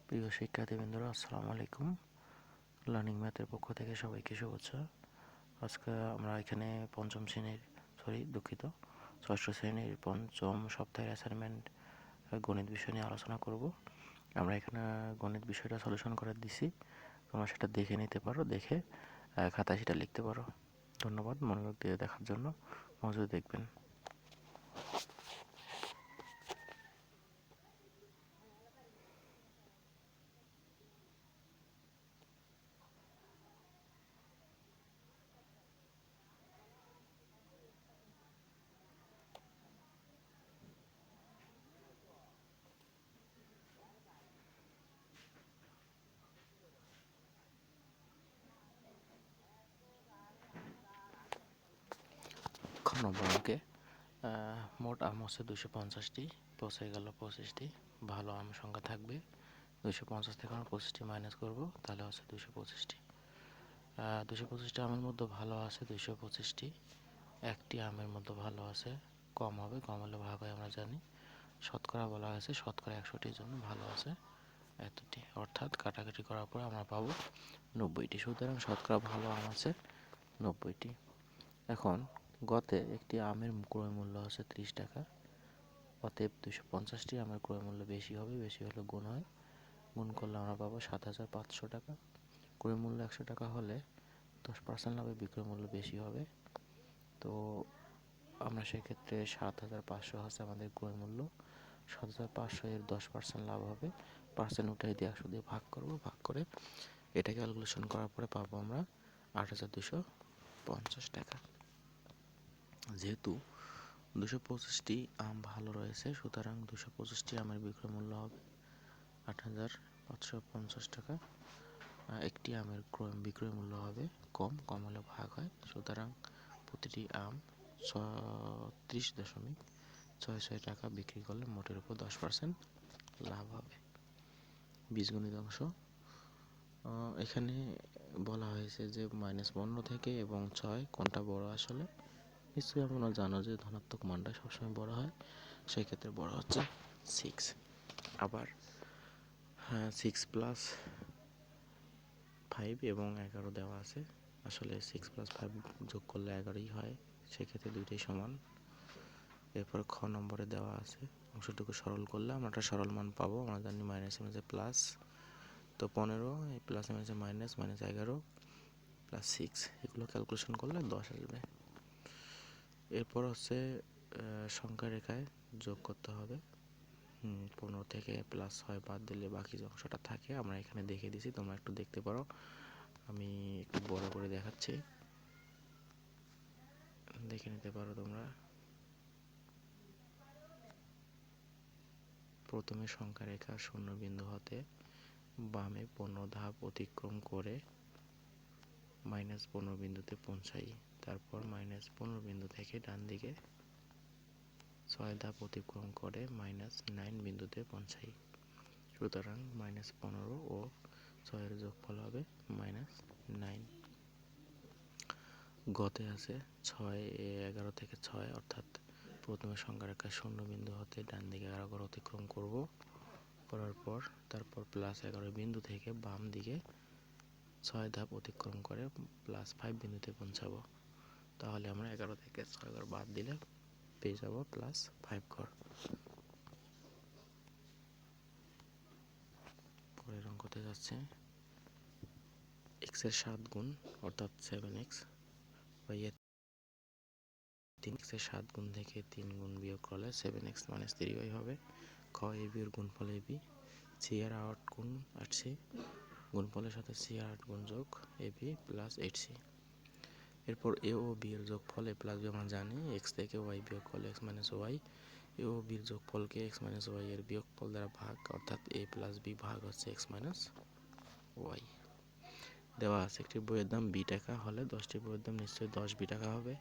প্রিয় শিক্ষার্থীবৃন্দরা, আসসালামু আলাইকুম। লার্নিং ম্যাথের পক্ষ থেকে সবাইকে শুভেচ্ছা। আজকে আমরা এখানে ষষ্ঠ শ্রেণীর পঞ্চম সপ্তাহের অ্যাসাইনমেন্ট গণিত বিষয় নিয়ে আলোচনা করব। আমরা এখানে গণিত বিষয়টা সলিউশন করে দিছি, তোমরা সেটা দেখে নিতে পারো, দেখে খাতায় সেটা লিখতে পারো। ধন্যবাদ মনোযোগ দিয়ে দেখার জন্য। মনোযোগ দেখবেন। খ নম্বর অঙ্কে মোট আম হচ্ছে 250টি, পচে গেল 25টি। ভালো আম সংখ্যা থাকবে 250 থেকে আমরা 25টি মাইনাস করবো, তাহলে হচ্ছে 225টি। 225টি আমের মধ্যে ভালো আছে 225টি। একটি আমের মধ্যে ভালো আছে, কম হবে, কম হলে ভাগ হয় আমরা জানি। শতকরা বলা হয়েছে, শতকরা 100টির জন্য ভালো আছে এতটি, অর্থাৎ কাটাকাটি করার পরে আমরা পাবো 90টি। সুতরাং শতকরা ভালো আম আছে 90টি। এখন গতে একটি আমের ক্রয় মূল্য আছে 30 টাকা, অতএব 250টি আমের ক্রয় মূল্য বেশি হবে, বেশি হলে গুণ হয়, গুণ করলে আমরা পাবো 7500 টাকা। ক্রয় মূল্য 100 টাকা হলে 10% লাভে বিক্রয় মূল্য বেশি হবে, তো আমরা সেক্ষেত্রে 7500 হচ্ছে আমাদের ক্রয় মূল্য। 7500 এর 10% লাভ হবে, পার্সেন্ট উঠাই দিয়ে 100 দিয়ে ভাগ করব, ভাগ করে এটা ক্যালকুলেশন করার পরে পাবো আমরা 8250 টাকা। যেহেতু 225টি আম ভালো রয়েছে, সুতরাং 225টি আমের বিক্রয় মূল্য হবে 8550 টাকা। একটি আমের বিক্রয় মূল্য হবে কম, কম হলে ভাগ হয়, সুতরাং প্রতিটি আম 30.66 টাকা বিক্রি করলে মোটের উপর 10% লাভ হবে। বীজগণিত অংশ, এখানে বলা হয়েছে যে -15 থেকে এবং 6 কোনটা বড়। আসলে নিশ্চয়ই তোমরা জানো যে ধনাত্মক মানটা সবসময় বড় হয়, সেই ক্ষেত্রে বড় হচ্ছে 6। আবার 6+5 এবং 11 দেওয়া আছে। আসলে 6+5 যোগ করলে 11ই হয়, সেক্ষেত্রে দুইটাই সমান। এরপর খ নম্বরে দেওয়া আছে, অংশটুকু সরল করলে আমরা একটা সরল মান পাবো। আমরা জানি মাইনাস মাইনাসে প্লাস, তো 15, এই প্লাস মাইনাসে মাইনাস, মাইনাস 11 প্লাস 6, এগুলো ক্যালকুলেশন করলে 10 আসবে। এরপর হচ্ছে সংখ্যা রেখায় যোগ করতে হবে। 15 থেকে +6 বাদ দিলে বাকি যে অংশটা থাকে আমরা এখানে দেখে দিছি, তোমরা একটু দেখতে পারো। আমি একটু বড় করে দেখাচ্ছি, দেখে নিতে পারো তোমরা। প্রথমে সংখ্যা রেখা শূন্য বিন্দু হতে বামে 15 ধাপ অতিক্রম করে -15 বিন্দুতে পৌঁছাই। তারপর -15 বিন্দু থেকে ডান দিকে 6 ধাপ অতিক্রম করে -9 বিন্দুতে পৌঁছাই। সুতরাং -15 ও 6 এর যোগফল হবে -9। গতে আছে 11 থেকে 6, অর্থাৎ প্রথমে সংখ্যা রেখা শূন্য বিন্দু হতে ডান দিকে 11 ঘর অতিক্রম করব, করার পর তারপর +11 বিন্দু থেকে বাম দিকে 6 ধাপ অতিক্রম করে +5 বিন্দুতে পৌঁছাবো। তাহলে আমরা 11 থেকে 6 ঘর বাদ দিলে পেয়ে যাব +5 ঘর। পরের অঙ্কতে যাচ্ছে, x এর 7 গুণ অর্থাৎ 7x, y এর 3x এর 7 গুণ থেকে 3 গুণ বিয়োগ করলে 7x - 3y হবে। খ a b এর গুণফল ab, c এর 8 গুণ 8c, গুণফলের সাথে c এর 8 গুণ যোগ ab প্লাস 8c। এরপর a ও b এর যোগফল a প্লাস b আমরা জানি, x থেকে y বিয়োগ করলে x - y, a O b এর যোগফলকে x - y এর বিয়োগফল দ্বারা ভাগ, অর্থাৎ a প্লাস b ভাগ হচ্ছে x - y। দেওয়া আছে একটি বইয়ের দাম 20 টাকা হলে 10টি বইয়ের দাম নিশ্চয়ই 10 টাকা হবে।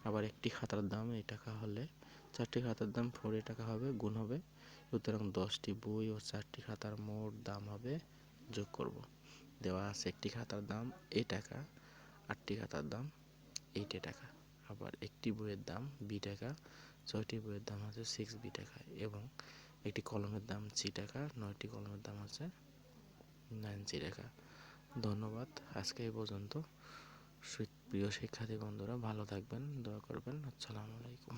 আবার একটি খাতার দাম এই টাকা হলে 4টি খাতার দাম 40 টাকা হবে, গুণ হবে। সুতরাং 10টি বই ও 4টি খাতার মোট দাম হবে, যোগ করব। দেওয়া আছে একটি খাতার দাম এই টাকা, 8টি খাতার দাম 8 টাকা। আবার একটি বইয়ের দাম 20 টাকা, 6টি বইয়ের দাম আছে 6 টাকা, এবং একটি কলমের দাম 3 টাকা, 9টি কলমের দাম আছে ন্যান্সি রেখা। ধন্যবাদ, আজকে এই পর্যন্ত। প্রিয় শিক্ষার্থী বন্ধুরা, ভালো থাকবেন, দোয়া করবেন। আসসালামু আলাইকুম।